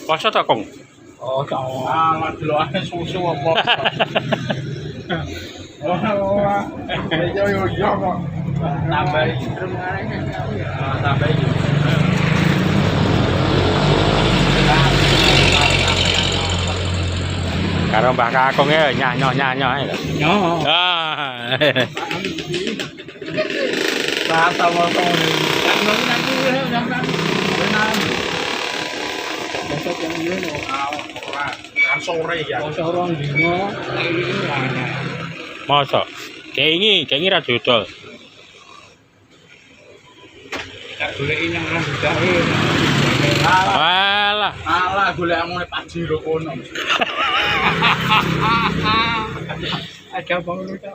Poso to, Kong? Oh, alah delokane susu apa. Oh, yo kok. Tambahi strum ngene. Tambahi. Karo Mbah Kakung ya nyanyo-nyanyo ae. Yo. Ah. Rata moto ini. Kan nanti sampean benar. Besok yang ini ora sore ya. Sore dino iki ana. Mosok. Kengi ra dodol. Tak goleki nang rambutae. Alah. Alah golekmu Pak Jiro kono. Ada bang lu ta.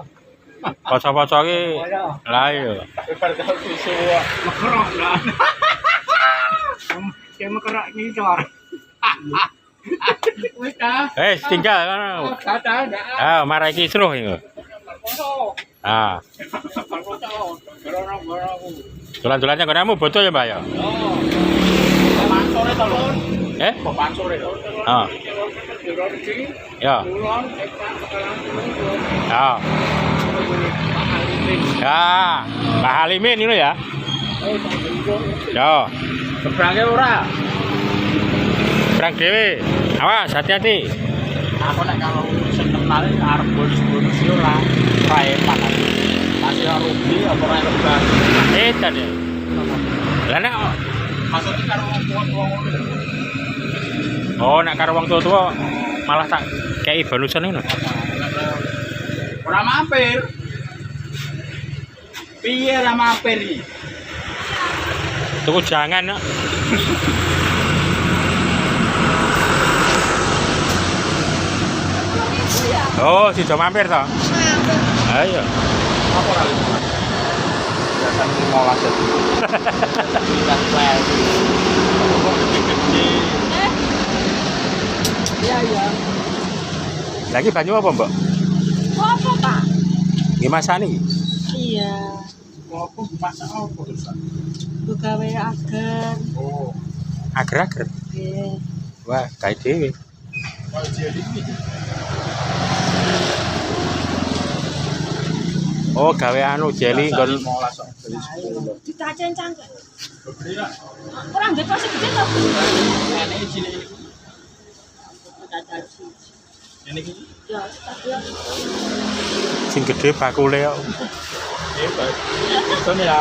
Poso-poso ki lah iya. Padahal susu mekerok lah. Kayak mekerok nyicor. Wis ta. Tinggal kan. Kata Ah, ada. marah iki sruh iki. Ah, dolan-dolannya kono bodo ya, Mbak ya? Oh. Pansore to, Lur. Kok pansore to? Ah. Ya. Ah. Ya, Mbak Halimin itu ya. Ya. Seberangnya ora. Berang dhewe. Awas, hati-hati. Aku nek kalau seneng paling arep bonus-bonus yo ora enak. Masih rugi apa ora lebar. Edan ya. Lah nek Maksudnya karo wong ngono. oh, nek karo wong tua-tua malah tak kei bonusan ngono. Ora mampir. Piye ora mampir iki? Tuku jangan no. Oh, si Jo mampir toh? Ayo. Apa ora lima? Biasa 15 jadi. Kita play. Iya. Lagi banyu apa, Mbak? Apa, Pak? Gimasani. Iya. Apa masak apa terus? Gawe agar. Oh, Ager-ager. Nggih. Wah, kae dhewe. kalau jadi iki. Oh, gawe anu jeli nggon 15 kok. Jadi 10. Ditacen cangkek. Beli lah. Ora ndek pose gede to. Ini cilik iki. Ini iki. Ya, stadion. sing gedhe bakule kok. Hebat. Itu ya.